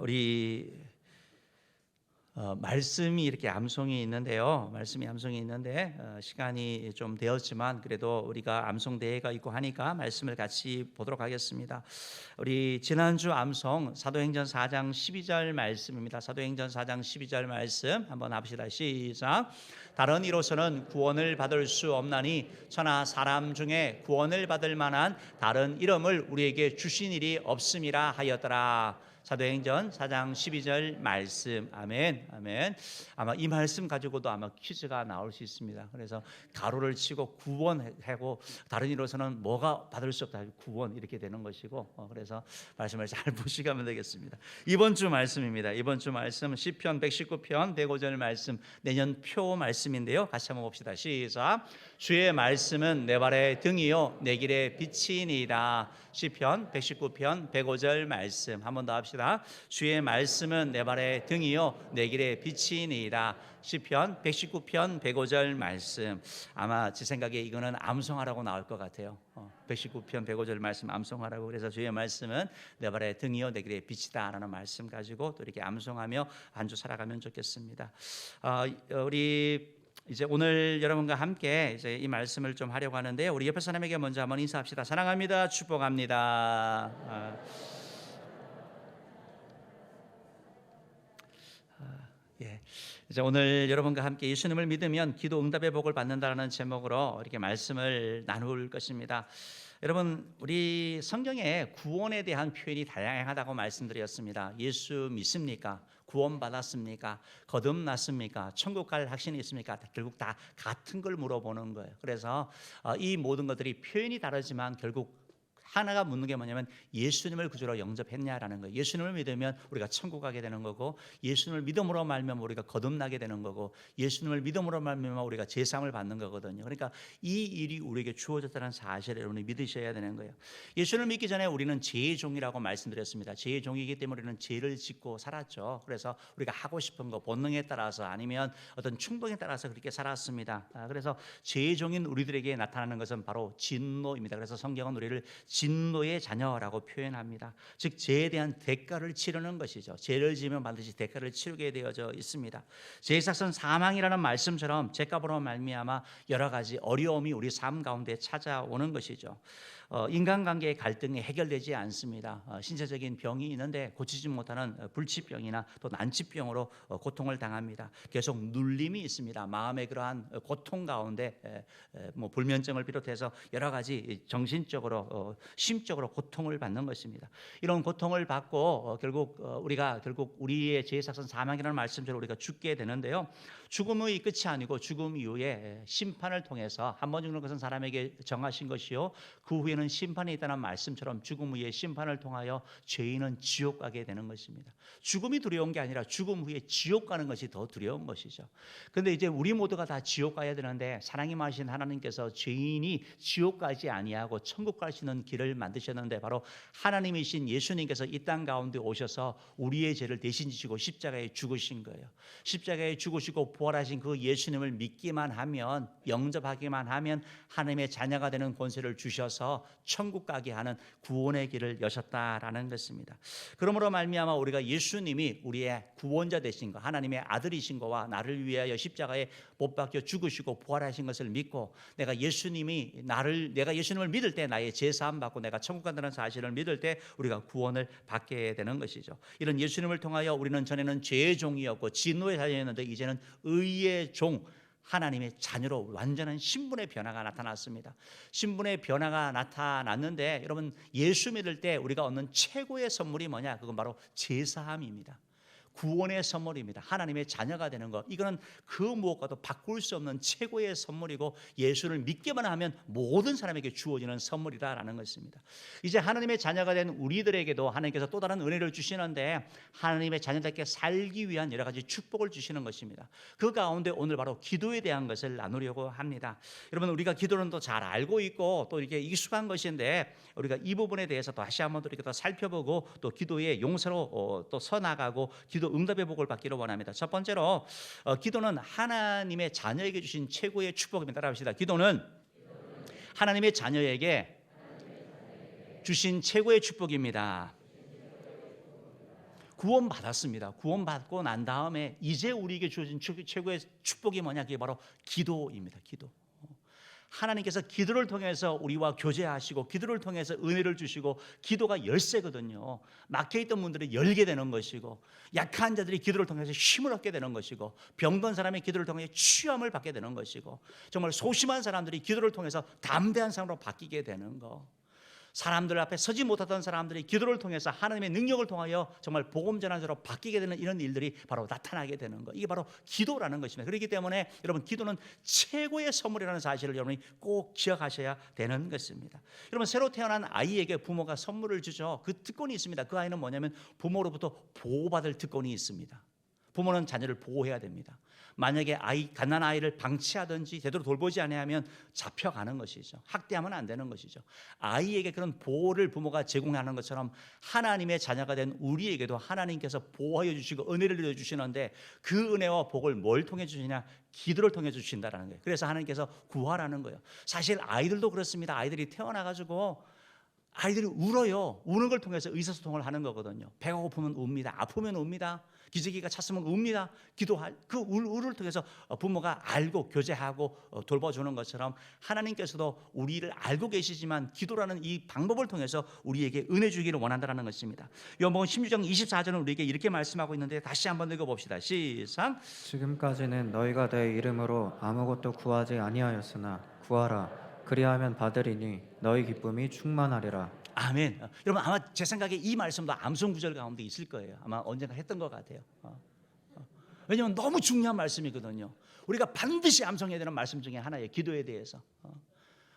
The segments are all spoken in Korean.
우리 말씀이 이렇게 암송이 있는데요. 말씀이 암송이 있는데 시간이 좀 되었지만 그래도 우리가 암송 대회가 있고 하니까 말씀을 같이 보도록 하겠습니다. 우리 지난주 암송 사도행전 4장 12절 말씀입니다. 사도행전 4장 12절 말씀 한번 합시다. 시작. 다른 이로서는 구원을 받을 수 없나니 천하 사람 중에 구원을 받을 만한 다른 이름을 우리에게 주신 일이 없음이라 하였더라. 사도행전 4장 12절 말씀. 아멘. 아멘. 아마 이 말씀 가지고도 아마 퀴즈가 나올 수 있습니다. 그래서 가로를 치고 구원하고 다른 이로서는 뭐가 받을 수 없다. 구원 이렇게 되는 것이고 그래서 말씀을 잘 보시면 되겠습니다. 이번 주 말씀입니다. 이번 주 말씀 시편 119편 105절 말씀 내년 표 말씀인데요. 같이 한번 봅시다. 시작. 주의 말씀은 내 발의 등이요 내 길의 빛이니이다. 시편 119편 105절 말씀 한 번 더 합시다. 주의 말씀은 내 발의 등이요 내 길의 빛이니이다. 시편 119편 105절 말씀. 아마 제 생각에 이거는 암송하라고 나올 것 같아요. 119편 105절 말씀 암송하라고. 그래서 주의 말씀은 내 발의 등이요 내 길의 빛이다 라는 말씀 가지고 또 이렇게 암송하며 한 주 살아가면 좋겠습니다. 우리 이제 오늘 여러분과 함께 이제 이 말씀을 좀 하려고 하는데요. 우리 옆에 사람에게 먼저 한번 인사합시다. 사랑합니다. 축복합니다. 예. 이제 오늘 여러분과 함께 예수님을 믿으면 기도 응답의 복을 받는다라는 제목으로 이렇게 말씀을 나눌 것입니다. 여러분, 우리 성경에 구원에 대한 표현이 다양하다고 말씀드렸습니다. 예수 믿습니까? 구원받았습니까? 거듭났습니까? 천국 갈 확신이 있습니까? 결국 다 같은 걸 물어보는 거예요. 그래서 이 모든 것들이 표현이 다르지만 결국 하나가 묻는 게 뭐냐면 예수님을 구주로 영접했냐라는 거예요. 예수님을 믿으면 우리가 천국 가게 되는 거고, 예수님을 믿음으로 말미암아 우리가 거듭나게 되는 거고, 예수님을 믿음으로 말미암아 우리가 제사함을 받는 거거든요. 그러니까 이 일이 우리에게 주어졌다는 사실을 여러분이 믿으셔야 되는 거예요. 예수님을 믿기 전에 우리는 죄의 종이라고 말씀드렸습니다. 죄의 종이기 때문에 우리는 죄를 짓고 살았죠. 그래서 우리가 하고 싶은 거 본능에 따라서 아니면 어떤 충동에 따라서 그렇게 살았습니다. 그래서 죄의 종인 우리들에게 나타나는 것은 바로 진노입니다. 그래서 성경은 우리를 진노의 자녀라고 표현합니다. 즉 죄에 대한 대가를 치르는 것이죠. 죄를 지으면 반드시 대가를 치르게 되어져 있습니다. 죄의 삭은 사망이라는 말씀처럼 죄값으로 말미암아 여러 가지 어려움이 우리 삶 가운데 찾아오는 것이죠. 인간관계의 갈등이 해결되지 않습니다. 신체적인 병이 있는데 고치지 못하는 불치병이나 또 난치병으로 고통을 당합니다. 계속 눌림이 있습니다. 마음의 그러한 고통 가운데 뭐 불면증을 비롯해서 여러 가지 정신적으로 심적으로 고통을 받는 것입니다. 이런 고통을 받고 결국 우리의 죄의 삭은 사망이라는 말씀처럼 우리가 죽게 되는데요. 죽음의 끝이 아니고 죽음 이후에 심판을 통해서 한 번 죽는 것은 사람에게 정하신 것이요 그 후에는 심판이 있다는 말씀처럼 죽음 후에 심판을 통하여 죄인은 지옥 가게 되는 것입니다. 죽음이 두려운 게 아니라 죽음 후에 지옥 가는 것이 더 두려운 것이죠. 그런데 이제 우리 모두가 다 지옥 가야 되는데 사랑이 많으신 하나님께서 죄인이 지옥 가지 아니하고 천국 갈 수 있는 길을 만드셨는데 바로 하나님이신 예수님께서 이 땅 가운데 오셔서 우리의 죄를 대신 지시고 십자가에 죽으신 거예요. 십자가에 죽으시고 부활하신 그 예수님을 믿기만 하면, 영접하기만 하면 하나님의 자녀가 되는 권세를 주셔서 천국 가게 하는 구원의 길을 여셨다라는 것입니다. 그러므로 말미암아 우리가 예수님이 우리의 구원자 되신 것, 하나님의 아들이신 거와 나를 위하여 십자가에 못 박혀 죽으시고 부활하신 것을 믿고 내가 예수님을 믿을 때 나의 죄 사함 받고 내가 천국 간다는 사실을 믿을 때 우리가 구원을 받게 되는 것이죠. 이런 예수님을 통하여 우리는 전에는 죄의 종이었고 진노의 자녀였는데 이제는 의의 종, 하나님의 자녀로 완전한 신분의 변화가 나타났습니다. 신분의 변화가 나타났는데 여러분, 예수 믿을 때 우리가 얻는 최고의 선물이 뭐냐? 그건 바로 제사함입니다. 구원의 선물입니다. 하나님의 자녀가 되는 것, 이거는 그 무엇과도 바꿀 수 없는 최고의 선물이고 예수를 믿기만 하면 모든 사람에게 주어지는 선물이라는 것입니다. 이제 하나님의 자녀가 된 우리들에게도 하나님께서 또 다른 은혜를 주시는데 하나님의 자녀답게 살기 위한 여러 가지 축복을 주시는 것입니다. 그 가운데 오늘 바로 기도에 대한 것을 나누려고 합니다. 여러분, 우리가 기도는 또 잘 알고 있고 또 이게 익숙한 것인데 우리가 이 부분에 대해서 또 다시 한번 이렇게 더 살펴보고 또 기도의 용사로 또 서나가고 기도 응답의 복을 받기를 원합니다. 첫 번째로 기도는 하나님의 자녀에게 주신 최고의 축복입니다. 따라합시다. 기도는 하나님의 자녀에게 주신 최고의 축복입니다. 구원받았습니다. 구원받고 난 다음에 이제 우리에게 주어진 최고의 축복이 뭐냐? 그게 바로 기도입니다. 기도. 하나님께서 기도를 통해서 우리와 교제하시고 기도를 통해서 은혜를 주시고 기도가 열쇠거든요. 막혀있던 문들이 열게 되는 것이고 약한 자들이 기도를 통해서 힘을 얻게 되는 것이고 병든 사람이 기도를 통해 취함을 받게 되는 것이고 정말 소심한 사람들이 기도를 통해서 담대한 사람으로 바뀌게 되는 거. 사람들 앞에 서지 못하던 사람들이 기도를 통해서 하나님의 능력을 통하여 정말 복음 전환자로 바뀌게 되는 이런 일들이 바로 나타나게 되는 것. 이게 바로 기도라는 것입니다. 그렇기 때문에 여러분 기도는 최고의 선물이라는 사실을 여러분이 꼭 기억하셔야 되는 것입니다. 여러분 새로 태어난 아이에게 부모가 선물을 주죠. 그 특권이 있습니다. 그 아이는 뭐냐면 부모로부터 보호받을 특권이 있습니다. 부모는 자녀를 보호해야 됩니다. 만약에 갓난 아이를 방치하든지 제대로 돌보지 않으면 잡혀가는 것이죠. 학대하면 안 되는 것이죠. 아이에게 그런 보호를 부모가 제공하는 것처럼 하나님의 자녀가 된 우리에게도 하나님께서 보호하여 주시고 은혜를 내려 주시는데 그 은혜와 복을 뭘 통해 주시냐? 기도를 통해 주신다라는 거예요. 그래서 하나님께서 구하라는 거예요. 사실 아이들도 그렇습니다. 아이들이 태어나가지고 아이들이 울어요. 우는 걸 통해서 의사소통을 하는 거거든요. 배가 고프면 웁니다. 아프면 웁니다. 기저귀가 찼으면 웁니다. 기도할 그 울을 통해서 부모가 알고 교제하고 돌봐주는 것처럼 하나님께서도 우리를 알고 계시지만 기도라는 이 방법을 통해서 우리에게 은혜 주기를 원한다는 것입니다. 요한복음 16장 24절은 우리에게 이렇게 말씀하고 있는데 다시 한번 읽어봅시다. 시작. 지금까지는 너희가 내 이름으로 아무것도 구하지 아니하였으나 구하라 그리하면 받으리니 너희 기쁨이 충만하리라. 아멘. 여러분 아마 제 생각에 이 말씀도 암송 구절 가운데 있을 거예요. 아마 언젠가 했던 것 같아요. 왜냐하면 너무 중요한 말씀이거든요. 우리가 반드시 암송해야 되는 말씀 중에 하나예요. 기도에 대해서.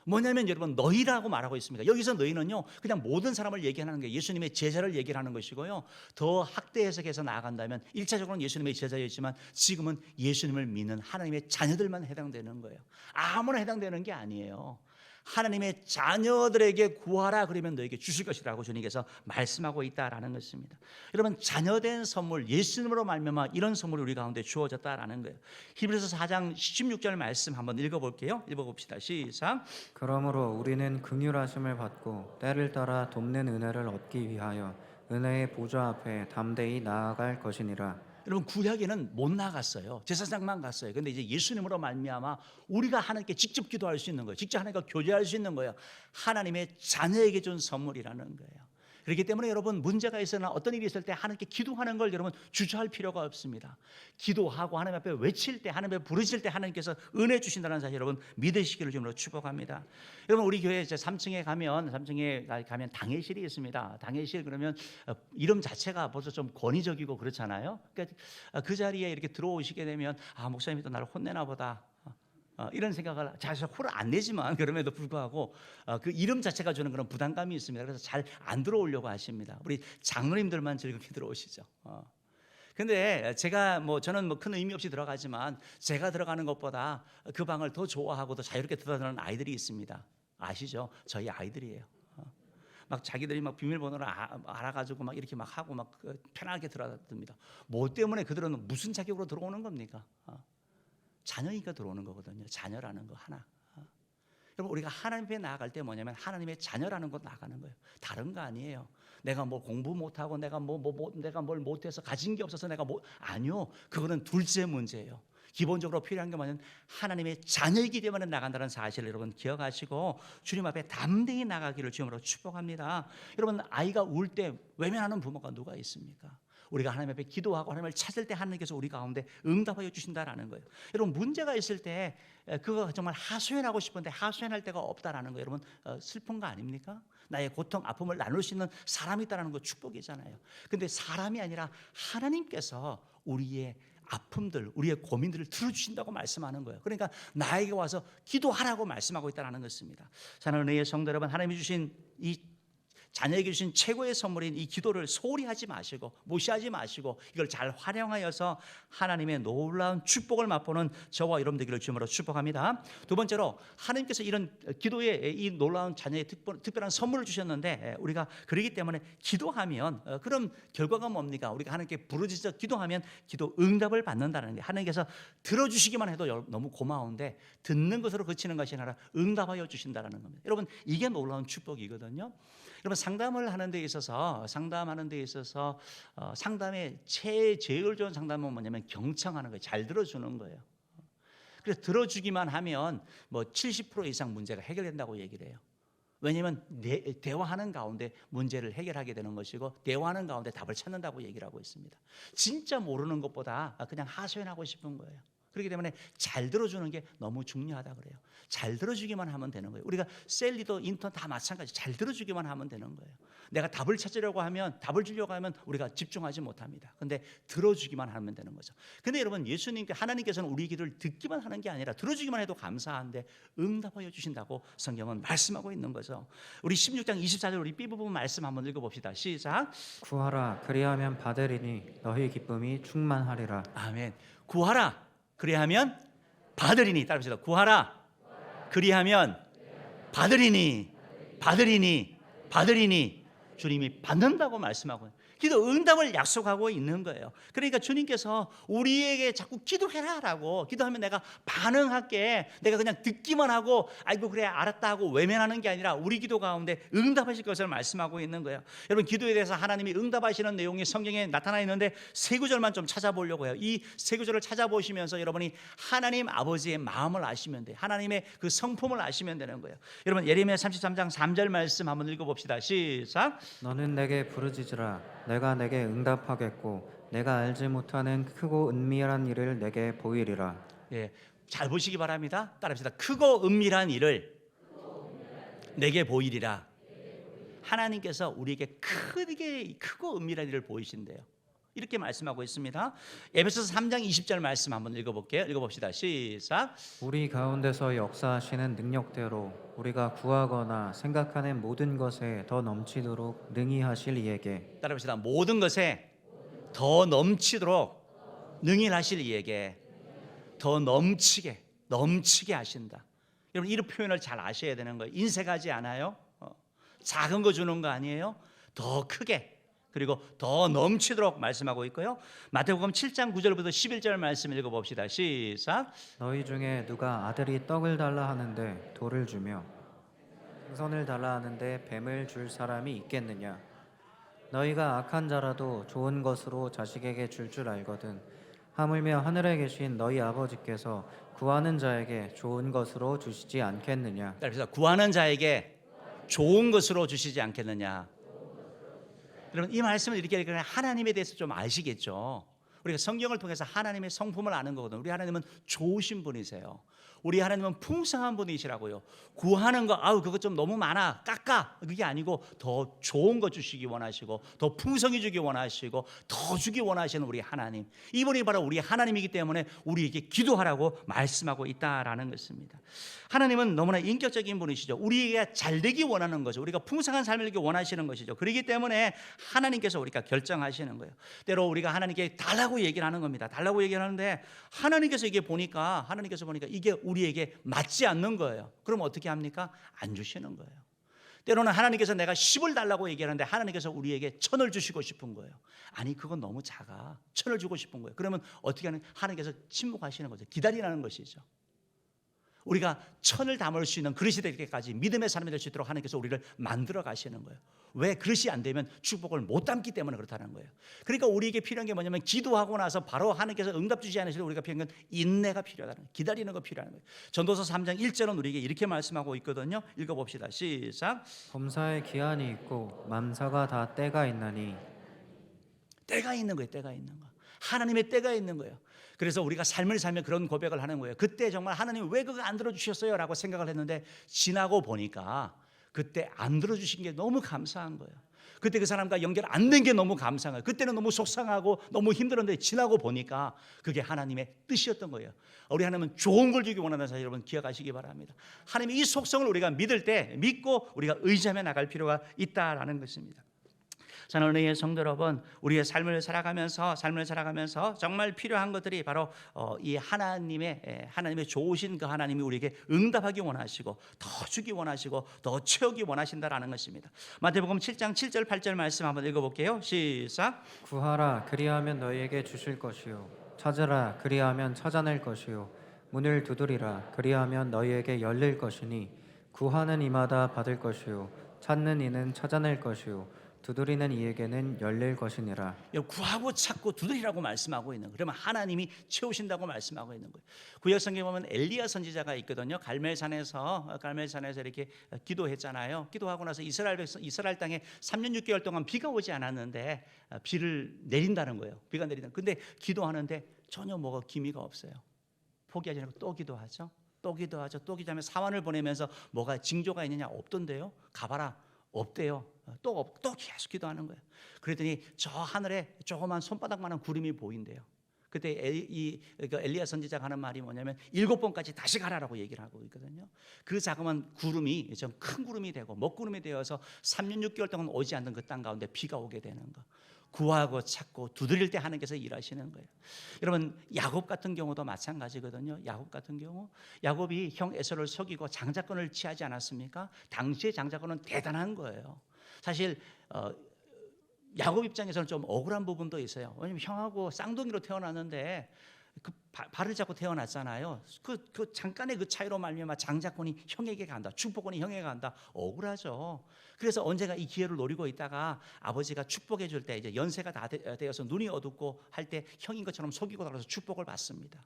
뭐냐면 여러분 너희라고 말하고 있습니다. 여기서 너희는요 그냥 모든 사람을 얘기하는 거예요. 예수님의 제자를 얘기하는 것이고요. 더 확대 해석해서 나아간다면 1차적으로는 예수님의 제자였지만 지금은 예수님을 믿는 하나님의 자녀들만 해당되는 거예요. 아무나 해당되는 게 아니에요. 하나님의 자녀들에게 구하라 그러면 너에게 주실 것이라고 주님께서 말씀하고 있다라는 것입니다. 여러분 자녀된 선물 예수님으로 말미암아 이런 선물이 우리 가운데 주어졌다라는 거예요. 히브리서 4장 16절 말씀 한번 읽어볼게요. 읽어봅시다. 시작. 그러므로 우리는 긍휼하심을 받고 때를 따라 돕는 은혜를 얻기 위하여 은혜의 보좌 앞에 담대히 나아갈 것이니라. 여러분 구약에는 못 나갔어요. 제사장만 갔어요. 근데 이제 예수님으로 말미암아 우리가 하나님께 직접 기도할 수 있는 거예요. 직접 하나님과 교제할 수 있는 거예요. 하나님의 자녀에게 준 선물이라는 거예요. 그렇기 때문에 여러분 문제가 있으나 어떤 일이 있을 때 하나님께 기도하는 걸 여러분 주저할 필요가 없습니다. 기도하고 하나님 앞에 외칠 때 하나님 앞에 부르실 때 하나님께서 은혜 주신다는 사실 여러분 믿으시기를 주님으로 축복합니다. 여러분 우리 교회 이제 3층에 가면 당회실이 있습니다. 당회실 그러면 이름 자체가 벌써 좀 권위적이고 그렇잖아요. 그러니까 그 자리에 이렇게 들어오시게 되면 목사님이 또 나를 혼내나 보다. 이런 생각을 사실 홀을 안 내지만 그럼에도 불구하고 그 이름 자체가 주는 그런 부담감이 있습니다. 그래서 잘 안 들어오려고 하십니다. 우리 장로님들만 즐겁게 들어오시죠. 근데 저는 큰 의미 없이 들어가지만 제가 들어가는 것보다 그 방을 더 좋아하고 더 자유롭게 들어가는 아이들이 있습니다. 아시죠? 저희 아이들이에요. 막 자기들이 막 비밀번호를 알아가지고 막 이렇게 막 하고 막 편하게 들어갑니다. 뭐 때문에 그들은 무슨 자격으로 들어오는 겁니까? 자녀니까 들어오는 거거든요. 자녀라는 거 하나. 여러분 우리가 하나님 앞에 나아갈 때 뭐냐면 하나님의 자녀라는 거 나가는 거예요. 다른 거 아니에요. 내가 뭐 공부 못하고 내가 뭘 못해서 가진 게 없어서 아니요. 그거는 둘째 문제예요. 기본적으로 필요한 게 뭐냐면 하나님의 자녀이기 때문에 나간다는 사실을 여러분 기억하시고 주님 앞에 담대히 나가기를 주님으로 축복합니다. 여러분 아이가 울 때 외면하는 부모가 누가 있습니까? 우리가 하나님 앞에 기도하고 하나님을 찾을 때 하나님께서 우리 가운데 응답하여 주신다라는 거예요. 여러분 문제가 있을 때 그거 정말 하소연하고 싶은데 하소연할 데가 없다라는 거예요. 여러분 슬픈 거 아닙니까? 나의 고통, 아픔을 나눌 수 있는 사람이 있다는 거 축복이잖아요. 근데 사람이 아니라 하나님께서 우리의 아픔들, 우리의 고민들을 들어주신다고 말씀하는 거예요. 그러니까 나에게 와서 기도하라고 말씀하고 있다는 것입니다. 사랑하는 은혜의 성도 여러분, 하나님이 주신 이 자녀에게 주신 최고의 선물인 이 기도를 소홀히 하지 마시고 무시하지 마시고 이걸 잘 활용하여서 하나님의 놀라운 축복을 맛보는 저와 여러분 되기를 주님으로 축복합니다. 두 번째로 하나님께서 이런 기도에 이 놀라운 자녀의 특별한 선물을 주셨는데 우리가 그러기 때문에 기도하면 그런 결과가 뭡니까? 우리가 하나님께 부르짖어 기도하면 기도 응답을 받는다는 게 하나님께서 들어주시기만 해도 너무 고마운데 듣는 것으로 그치는 것이 아니라 응답하여 주신다는 겁니다. 여러분 이게 놀라운 축복이거든요. 여러분 상담을 하는 데 있어서 상담의 제일 좋은 상담은 뭐냐면 경청하는 거예요. 잘 들어주는 거예요. 그래서 들어주기만 하면 뭐 70% 이상 문제가 해결된다고 얘기를 해요. 왜냐하면 대화하는 가운데 문제를 해결하게 되는 것이고 대화하는 가운데 답을 찾는다고 얘기를 하고 있습니다. 진짜 모르는 것보다 그냥 하소연하고 싶은 거예요. 그렇기 때문에 잘 들어주는 게 너무 중요하다 그래요. 잘 들어주기만 하면 되는 거예요. 우리가 셀리도 인턴 다 마찬가지. 잘 들어주기만 하면 되는 거예요. 내가 답을 주려고 하면 우리가 집중하지 못합니다. 근데 들어주기만 하면 되는 거죠. 근데 여러분, 하나님께서는 우리 기도를 듣기만 하는 게 아니라 들어주기만 해도 감사한데 응답하여 주신다고 성경은 말씀하고 있는 거죠. 우리 16장 24절 우리 B 부분 말씀 한번 읽어봅시다. 시작. 구하라 그리하면 받으리니 너희 기쁨이 충만하리라. 아멘. 구하라 그리하면 받으리니. 따라합시다. 구하라 그리하면 받으리니. 주님이 받는다고 말씀하고 기도 응답을 약속하고 있는 거예요. 그러니까 주님께서 우리에게 자꾸 기도해라라고, 기도하면 내가 반응할게, 내가 그냥 듣기만 하고 아이고 그래 알았다 하고 외면하는 게 아니라 우리 기도 가운데 응답하실 것을 말씀하고 있는 거예요. 여러분, 기도에 대해서 하나님이 응답하시는 내용이 성경에 나타나 있는데 세 구절만 좀 찾아보려고 해요. 이 세 구절을 찾아보시면서 여러분이 하나님 아버지의 마음을 아시면 돼요. 하나님의 그 성품을 아시면 되는 거예요. 여러분, 예레미야 33장 3절 말씀 한번 읽어봅시다. 시작. 너는 내게 부르짖으라 내가 내게 응답하겠고 내가 알지 못하는 크고 은밀한 일을 내게 보이리라. 예, 잘 보시기 바랍니다. 따라합시다. 크고 은밀한 일을 내게 보이리라. 하나님께서 우리에게 크고 은밀한 일을 보이신대요. 이렇게 말씀하고 있습니다. 에베소서 3장 20절 말씀 한번 읽어볼게요. 읽어봅시다. 시작. 우리 가운데서 역사하시는 능력대로 우리가 구하거나 생각하는 모든 것에 더 넘치도록 능히 하실 이에게. 따라합시다. 모든 것에 더 넘치도록 능히 하실 이에게. 더 넘치게 하신다. 여러분, 이런 표현을 잘 아셔야 되는 거예요. 인색하지 않아요. 작은 거 주는 거 아니에요. 더 크게, 그리고 더 넘치도록 말씀하고 있고요. 마태복음 7장 9절부터 11절 말씀 읽어봅시다. 시작. 너희 중에 누가 아들이 떡을 달라 하는데 돌을 주며 생선을 달라 하는데 뱀을 줄 사람이 있겠느냐. 너희가 악한 자라도 좋은 것으로 자식에게 줄 알거든. 하물며 하늘에 계신 너희 아버지께서 구하는 자에게 좋은 것으로 주시지 않겠느냐. 그래서 구하는 자에게 좋은 것으로 주시지 않겠느냐. 여러분, 이 말씀을 이렇게 하니까 하나님에 대해서 좀 아시겠죠? 우리가 성경을 통해서 하나님의 성품을 아는 거거든요. 우리 하나님은 좋으신 분이세요. 우리 하나님은 풍성한 분이시라고요. 구하는 거 그거 좀 너무 많아 깎아, 그게 아니고 더 좋은 거 주시기 원하시고 더 풍성히 주기 원하시고 더 주기 원하시는 우리 하나님, 이분이 바로 우리 하나님이기 때문에 우리에게 기도하라고 말씀하고 있다라는 것입니다. 하나님은 너무나 인격적인 분이시죠. 우리에게 잘 되기 원하는 거죠. 우리가 풍성한 삶을 이렇게 원하시는 것이죠. 그렇기 때문에 하나님께서 우리가 결정하시는 거예요. 때로 우리가 하나님께 달라고 얘기를 하는 겁니다. 달라고 얘기를 하는데 하나님께서 보니까 이게 우리에게 맞지 않는 거예요. 그럼 어떻게 합니까? 안 주시는 거예요. 때로는 하나님께서 내가 10을 달라고 얘기하는데 하나님께서 우리에게 1000을 주시고 싶은 거예요. 아니, 그건 너무 작아. 1000을 주고 싶은 거예요. 그러면 어떻게 하는? 하나님께서 침묵하시는 거죠. 기다리라는 것이죠. 우리가 1000을 담을 수 있는 그릇이 될 때까지 믿음의 사람이 될 수 있도록 하나님께서 우리를 만들어 가시는 거예요. 왜? 그릇이 안 되면 축복을 못 담기 때문에 그렇다는 거예요. 그러니까 우리에게 필요한 게 뭐냐면 기도하고 나서 바로 하나님께서 응답 주지 않으시고 우리가 필요한 건 인내가 필요하다는 거예요. 기다리는 거 필요한 거예요. 전도서 3장 1절은 우리에게 이렇게 말씀하고 있거든요. 읽어봅시다. 시작. 범사에 기한이 있고 만사가 다 때가 있나니. 때가 있는 거예요. 때가 있는 거. 하나님의 때가 있는 거예요. 그래서 우리가 삶을 살면 그런 고백을 하는 거예요. 그때 정말 하나님 왜 그거 안 들어주셨어요? 라고 생각을 했는데 지나고 보니까 그때 안 들어주신 게 너무 감사한 거예요. 그때 그 사람과 연결 안 된 게 너무 감사한 거예요. 그때는 너무 속상하고 너무 힘들었는데 지나고 보니까 그게 하나님의 뜻이었던 거예요. 우리 하나님은 좋은 걸 주기 원하는 사실 여러분 기억하시기 바랍니다. 하나님의 이 속성을 우리가 믿을 때 믿고 우리가 의지하며 나갈 필요가 있다라는 것입니다. 저는 은혜의 성도 여러분, 우리의 삶을 살아가면서 정말 필요한 것들이 바로 이 하나님의 좋으신 그 하나님이 우리에게 응답하기 원하시고 더 주기 원하시고 더 채우기 원하신다라는 것입니다. 마태복음 7장 7절 8절 말씀 한번 읽어볼게요. 시작. 구하라 그리하면 너희에게 주실 것이요 찾으라 그리하면 찾아낼 것이요 문을 두드리라 그리하면 너희에게 열릴 것이니 구하는 이마다 받을 것이요 찾는 이는 찾아낼 것이요 두드리는 이에게는 열릴 것이니라. 여러분, 구하고 찾고 두드리라고 말씀하고 있는 거예요. 그러면 하나님이 채우신다고 말씀하고 있는 거예요. 구약 성경에 보면 엘리야 선지자가 있거든요. 갈멜산에서 이렇게 기도했잖아요. 기도하고 나서 이스라엘 땅에 3년 6개월 동안 비가 오지 않았는데 비를 내린다는 거예요. 비가 내린다. 근데 기도하는데 전혀 뭐가 기미가 없어요. 포기하지 않고 또 기도하죠. 또 기도하죠. 또 기도하면 사환을 보내면서 뭐가 징조가 있느냐? 없던데요. 가봐라. 없대요. 또 계속 기도하는 거예요. 그랬더니 저 하늘에 조그만 손바닥만한 구름이 보인대요. 그때 엘리야 선지자가 하는 말이 뭐냐면 7번까지 다시 가라라고 얘기를 하고 있거든요. 그 자그만 구름이 좀 큰 구름이 되고 먹구름이 되어서 3년 6개월 동안 오지 않던 그 땅 가운데 비가 오게 되는 거. 구하고 찾고 두드릴 때 하나님께서 일하시는 거예요. 여러분, 야곱 같은 경우도 마찬가지거든요. 야곱 같은 경우, 야곱이 형 에서를 속이고 장자권을 취하지 않았습니까? 당시의 장자권은 대단한 거예요. 사실 야곱 입장에서는 좀 억울한 부분도 있어요. 왜냐하면 형하고 쌍둥이로 태어났는데 그 발을 잡고 태어났잖아요. 그 잠깐의 그 차이로 말미암아 장자권이 형에게 간다, 축복권이 형에게 간다. 억울하죠. 그래서 언제가 이 기회를 노리고 있다가 아버지가 축복해 줄 때 이제 연세가 다 되어서 눈이 어둡고 할 때 형인 것처럼 속이고 나가서 축복을 받습니다.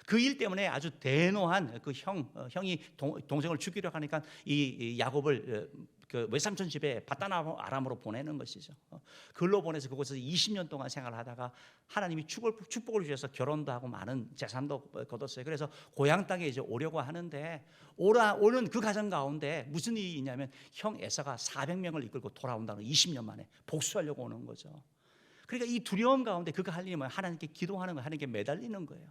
그 일 때문에 아주 대노한 그 형이 동생을 죽이려 하니까 이 야곱을 그 외삼촌 집에 바단 아람으로 보내는 것이죠. 글로 보내서 그곳에서 20년 동안 생활하다가 하나님이 축복을 주셔서 결혼도 하고 많은 재산도 거뒀어요. 그래서 고향 땅에 이제 오려고 하는데 오는 그 가정 가운데 무슨 일이 있냐면 형 에서가 400명을 이끌고 돌아온다는 20년 만에 복수하려고 오는 거죠. 그러니까 이 두려움 가운데 그가 할 일이 뭐예요? 하나님께 기도하는 거예요. 하나님께 매달리는 거예요.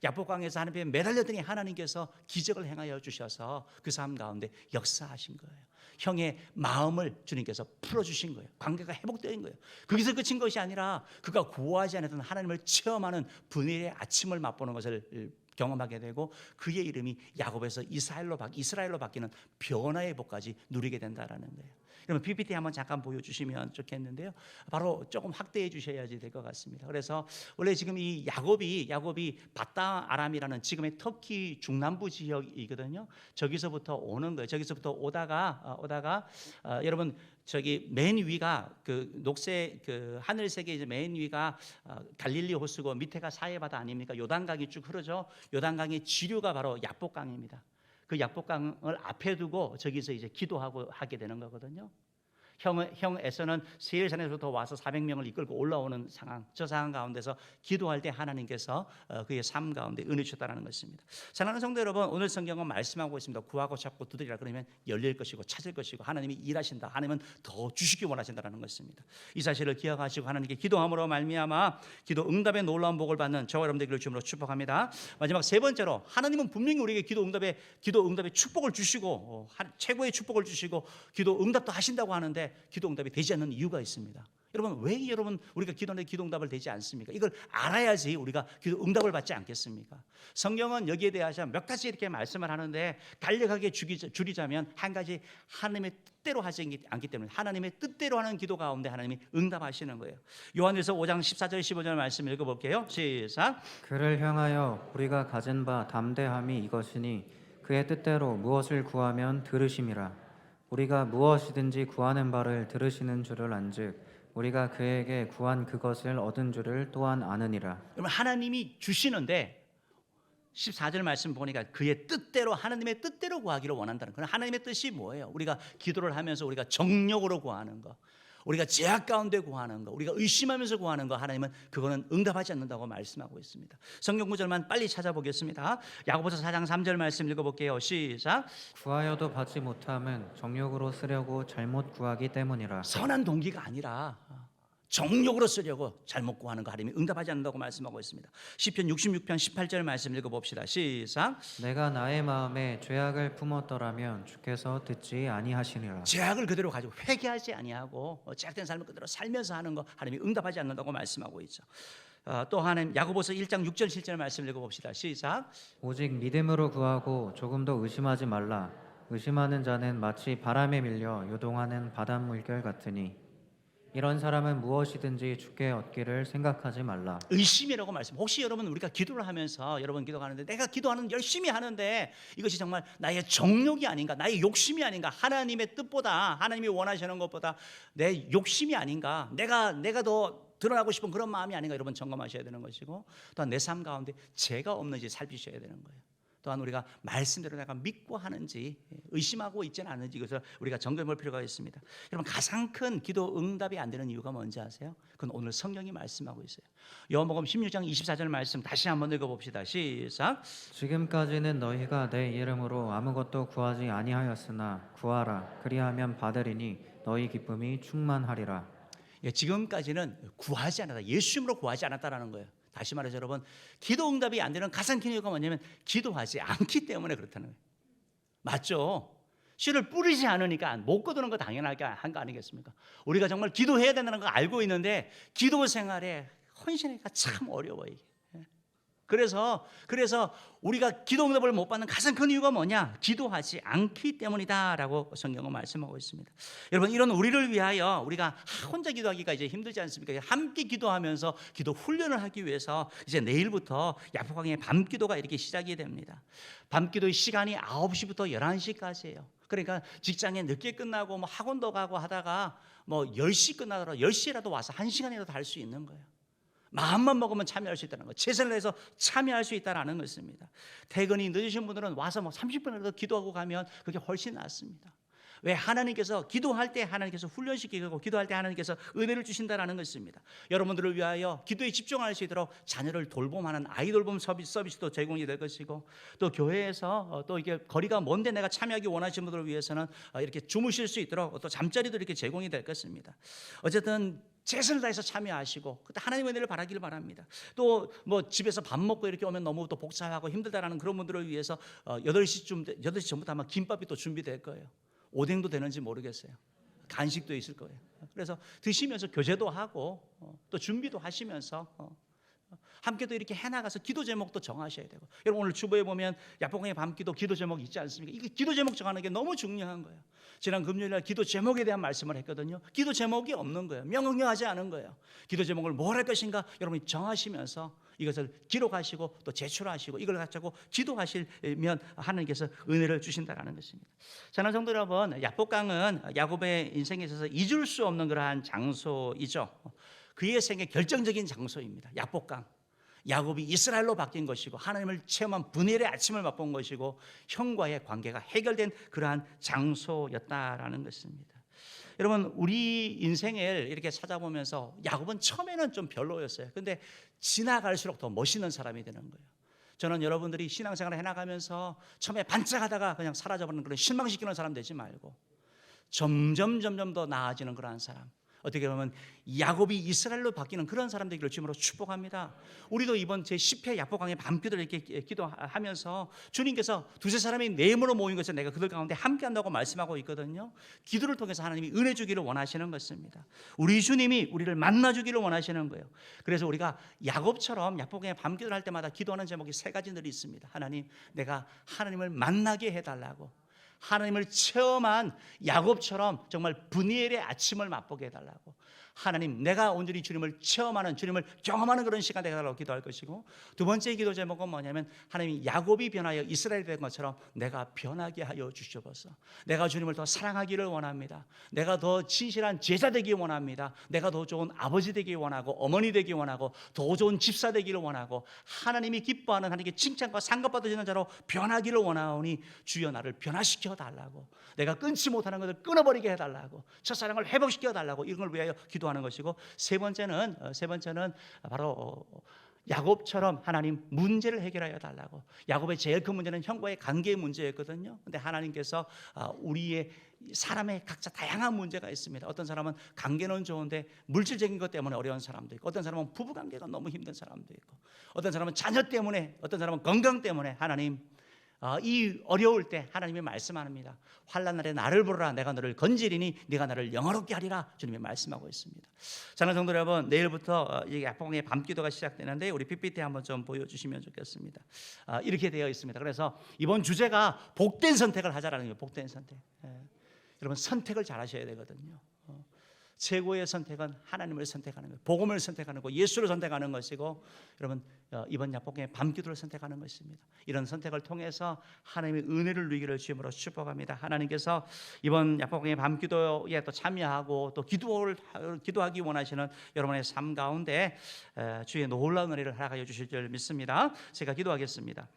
야복강에서 하나님께 매달렸더니 하나님께서 기적을 행하여 주셔서 그 삶 가운데 역사하신 거예요. 형의 마음을 주님께서 풀어주신 거예요. 관계가 회복된 거예요. 거기서 그친 것이 아니라 그가 구하지 않았던 하나님을 체험하는 분일의 아침을 맛보는 것을 경험하게 되고 그의 이름이 야곱에서 이스라엘로 바뀌는 변화의 복까지 누리게 된다라는 거예요. 여러분 PPT 한번 잠깐 보여주시면 좋겠는데요. 바로 조금 확대해 주셔야지 될 것 같습니다. 그래서 원래 지금 이 야곱이 바다 아람이라는 지금의 터키 중남부 지역이거든요. 저기서부터 오는 거예요. 저기서부터 오다가 여러분 저기 맨 위가 그 녹색 그 하늘색의 이제 맨 위가 갈릴리 호수고 밑에가 사해바다 아닙니까? 요단강이 쭉 흐르죠. 요단강의 지류가 바로 야복강입니다. 그 약복강을 앞에 두고 저기서 이제 기도하고 하게 되는 거거든요. 형 에서는 세일산에서부터 와서 400명을 이끌고 올라오는 상황, 저 상황 가운데서 기도할 때 하나님께서 그의 삶 가운데 은혜 주셨다는 것입니다. 사랑하는 성도 여러분, 오늘 성경은 말씀하고 있습니다. 구하고 찾고 두드리라 그러면 열릴 것이고 찾을 것이고 하나님이 일하신다. 하나님은 더 주시기 원하신다는 것입니다. 이 사실을 기억하시고 하나님께 기도함으로 말미암아 기도 응답의 놀라운 복을 받는 저와 여러분들 되기를 주님으로 축복합니다. 마지막 세 번째로 하나님은 분명히 우리에게 기도 응답의 축복을 주시고 최고의 축복을 주시고 기도 응답도 하신다고 하는데 기도 응답이 되지 않는 이유가 있습니다. 여러분 왜 우리가 기도하는데 기도 응답을 되지 않습니까? 이걸 알아야지 우리가 기도 응답을 받지 않겠습니까? 성경은 여기에 대해서 몇 가지 이렇게 말씀을 하는데 간략하게 줄이자면 한 가지, 하나님의 뜻대로 하지 않기 때문에 하나님의 뜻대로 하는 기도 가운데 하나님이 응답하시는 거예요. 요한일서 5장 14절 15절 말씀 읽어볼게요. 시작. 그를 향하여 우리가 가진 바 담대함이 이것이니 그의 뜻대로 무엇을 구하면 들으심이라. 우리가 무엇이든지 구하는 바를 들으시는 줄을 안즉 우리가 그에게 구한 그것을 얻은 줄을 또한 아느니라. 여러분 하나님이 주시는데 14절 말씀 보니까 그의 뜻대로, 하나님의 뜻대로 구하기를 원한다는 거예요. 하나님의 뜻이 뭐예요? 우리가 기도를 하면서 우리가 정욕으로 구하는 거, 우리가 제약 가운데 구하는 거, 우리가 의심하면서 구하는 거, 하나님은 그거는 응답하지 않는다고 말씀하고 있습니다. 성경 구절만 빨리 찾아보겠습니다. 야고보서 4장 3절 말씀 읽어볼게요. 시작. 구하여도 받지 못함은 정욕으로 쓰려고 잘못 구하기 때문이라. 선한 동기가 아니라 정욕으로 쓰려고 잘못 구하는 거 하나님이 응답하지 않는다고 말씀하고 있습니다. 시편 66편 18절 말씀 읽어봅시다. 시작. 내가 나의 마음에 죄악을 품었더라면 주께서 듣지 아니하시니라. 죄악을 그대로 가지고 회개하지 아니하고 죄악된 삶을 그대로 살면서 하는 거 하나님이 응답하지 않는다고 말씀하고 있죠. 또 하나님 야고보서 1장 6절 7절 말씀 읽어봅시다. 시작. 오직 믿음으로 구하고 조금도 의심하지 말라. 의심하는 자는 마치 바람에 밀려 요동하는 바닷물결 같으니. 이런 사람은 무엇이든지 주께 얻기를 생각하지 말라. 의심이라고 말씀. 혹시 여러분 우리가 기도를 하면서 여러분 기도하는데 내가 기도하는 열심히 하는데 이것이 정말 나의 정욕이 아닌가, 나의 욕심이 아닌가, 하나님의 뜻보다 하나님이 원하시는 것보다 내 욕심이 아닌가, 내가 더 드러나고 싶은 그런 마음이 아닌가, 여러분 점검하셔야 되는 것이고, 또한 내 삶 가운데 죄가 없는지 살피셔야 되는 거예요. 또한 우리가 말씀대로 내가 믿고 하는지 의심하고 있지는 않은지 이것을 우리가 점검해 볼 필요가 있습니다. 여러분 가장 큰 기도 응답이 안 되는 이유가 뭔지 아세요? 그건 오늘 성경이 말씀하고 있어요. 요한복음 16장 24절 말씀 다시 한번 읽어봅시다. 시작. 지금까지는 너희가 내 이름으로 아무것도 구하지 아니하였으나 구하라 그리하면 받으리니 너희 기쁨이 충만하리라. 예, 지금까지는 구하지 않았다. 예수 이름으로 구하지 않았다라는 거예요. 다시 말해서 여러분 기도 응답이 안 되는 가장 큰 이유가 뭐냐면 기도하지 않기 때문에 그렇다는 거예요. 맞죠? 씨를 뿌리지 않으니까 못 거두는 거 당연하게 한 거 아니겠습니까? 우리가 정말 기도해야 된다는 거 알고 있는데 기도 생활에 헌신하기가 참 어려워요. 이게. 그래서 우리가 기도 응답을 못 받는 가장 큰 이유가 뭐냐? 기도하지 않기 때문이다라고 성경은 말씀하고 있습니다. 여러분 이런 우리를 위하여 우리가 혼자 기도하기가 이제 힘들지 않습니까? 함께 기도하면서 기도 훈련을 하기 위해서 이제 내일부터 야포강의 밤기도가 이렇게 시작이 됩니다. 밤기도의 시간이 9시부터 11시까지예요. 그러니까 직장에 늦게 끝나고 뭐 학원도 가고 하다가 뭐 10시 끝나더라도 10시라도 와서 1시간이라도 할 수 있는 거예요. 마음만 먹으면 참여할 수 있다는 거, 최선을 다해서 참여할 수 있다는 것입니다. 퇴근이 늦으신 분들은 와서 뭐 30분이라도 기도하고 가면 그게 훨씬 낫습니다. 왜? 하나님께서 기도할 때 하나님께서 훈련시키고 기도할 때 하나님께서 은혜를 주신다는 것입니다. 여러분들을 위하여 기도에 집중할 수 있도록 자녀를 돌봄하는 아이 돌봄 서비스도 제공이 될 것이고, 또 교회에서 또 이게 거리가 먼데 내가 참여하기 원하시는 분들을 위해서는 이렇게 주무실 수 있도록 또 잠자리도 이렇게 제공이 될 것입니다. 어쨌든 최선을 다해서 참여하시고 그때 하나님의 은혜를 바라기를 바랍니다. 또 뭐 집에서 밥 먹고 이렇게 오면 너무 또 복잡하고 힘들다라는 그런 분들을 위해서 8시 전부터 아마 김밥이 또 준비될 거예요. 오뎅도 되는지 모르겠어요. 간식도 있을 거예요. 그래서 드시면서 교제도 하고 또 준비도 하시면서 함께 또 이렇게 해나가서 기도 제목도 정하셔야 되고, 여러분 오늘 주보에 보면 야포강의 밤기도 기도 제목 있지 않습니까? 이게 기도 제목 정하는 게 너무 중요한 거예요. 지난 금요일날 기도 제목에 대한 말씀을 했거든요. 기도 제목이 없는 거예요. 명확하지 않은 거예요. 기도 제목을 뭘 할 것인가 여러분이 정하시면서 이것을 기록하시고 또 제출하시고 이걸 가지고 기도하시면 하나님께서 은혜를 주신다는 것입니다. 사랑하는 성도 여러분, 야복강은 야곱의 인생에 있어서 잊을 수 없는 그러한 장소이죠. 그의 생애 결정적인 장소입니다. 야복강. 야곱이 이스라엘로 바뀐 것이고 하나님을 체험한 분열의 아침을 맛본 것이고 형과의 관계가 해결된 그러한 장소였다라는 것입니다. 여러분 우리 인생을 이렇게 찾아보면서 야곱은 처음에는 좀 별로였어요. 근데 지나갈수록 더 멋있는 사람이 되는 거예요. 저는 여러분들이 신앙생활을 해나가면서 처음에 반짝하다가 그냥 사라져버리는 그런 실망시키는 사람 되지 말고 점점 더 나아지는 그러한 사람, 어떻게 보면 야곱이 이스라엘로 바뀌는 그런 사람 되기를 주님으로 축복합니다. 우리도 이번 제10회 야포강의 밤기도를 이렇게 기도하면서 주님께서 두세 사람이 내 힘으로 모인 것을 내가 그들 가운데 함께 한다고 말씀하고 있거든요. 기도를 통해서 하나님이 은혜 주기를 원하시는 것입니다. 우리 주님이 우리를 만나 주기를 원하시는 거예요. 그래서 우리가 야곱처럼 야포강의 밤기도를 할 때마다 기도하는 제목이 3가지들이 있습니다. 하나님, 내가 하나님을 만나게 해달라고, 하나님을 체험한 야곱처럼 정말 분이엘의 아침을 맛보게 해달라고, 하나님 내가 온전히 주님을 체험하는, 주님을 경험하는 그런 시간 되게 해달라고 기도할 것이고, 두 번째 기도 제목은 뭐냐면 하나님이 야곱이 변하여 이스라엘이 된 것처럼 내가 변하게 하여 주시옵소서. 내가 주님을 더 사랑하기를 원합니다. 내가 더 진실한 제자 되기 원합니다. 내가 더 좋은 아버지 되기 원하고 어머니 되기 원하고 더 좋은 집사 되기를 원하고 하나님이 기뻐하는, 하나님께 칭찬과 상급받으시는 자로 변하기를 원하오니 주여 나를 변화시켜 달라고, 내가 끊지 못하는 것을 끊어버리게 해달라고, 첫사랑을 회복시켜 달라고, 이런 걸 위하여 기도하는 것이고, 세 번째는 바로 야곱처럼 하나님 문제를 해결하여 달라고. 야곱의 제일 큰 문제는 형과의 관계의 문제였거든요. 근데 하나님께서 우리의 사람의 각자 다양한 문제가 있습니다. 어떤 사람은 관계는 좋은데 물질적인 것 때문에 어려운 사람도 있고, 어떤 사람은 부부 관계가 너무 힘든 사람도 있고, 어떤 사람은 자녀 때문에, 어떤 사람은 건강 때문에. 하나님, 이 어려울 때 하나님이 말씀합니다. 환난 날에 나를 부르라, 내가 너를 건지리니 네가 나를 영화롭게 하리라, 주님이 말씀하고 있습니다. 사랑하는 성도 여러분, 내일부터 야포강의 밤기도가 시작되는데 우리 PPT 한번 좀 보여주시면 좋겠습니다. 이렇게 되어 있습니다. 그래서 이번 주제가 복된 선택을 하자라는 거예요. 복된 선택. 여러분 선택을 잘 하셔야 되거든요. 최고의 선택은 하나님을 선택하는 거예요. 복음을 선택하는 거, 예수를 선택하는 것이고, 여러분 이번 야복의 밤기도를 선택하는 것입니다. 이런 선택을 통해서 하나님의 은혜를 누리기를 주님으로 축복합니다. 하나님께서 이번 야복의 밤기도에 또 참여하고 또 기도하기 원하시는 여러분의 삶 가운데 주의 놀라운 은혜를 허락하여 주실 줄 믿습니다. 제가 기도하겠습니다.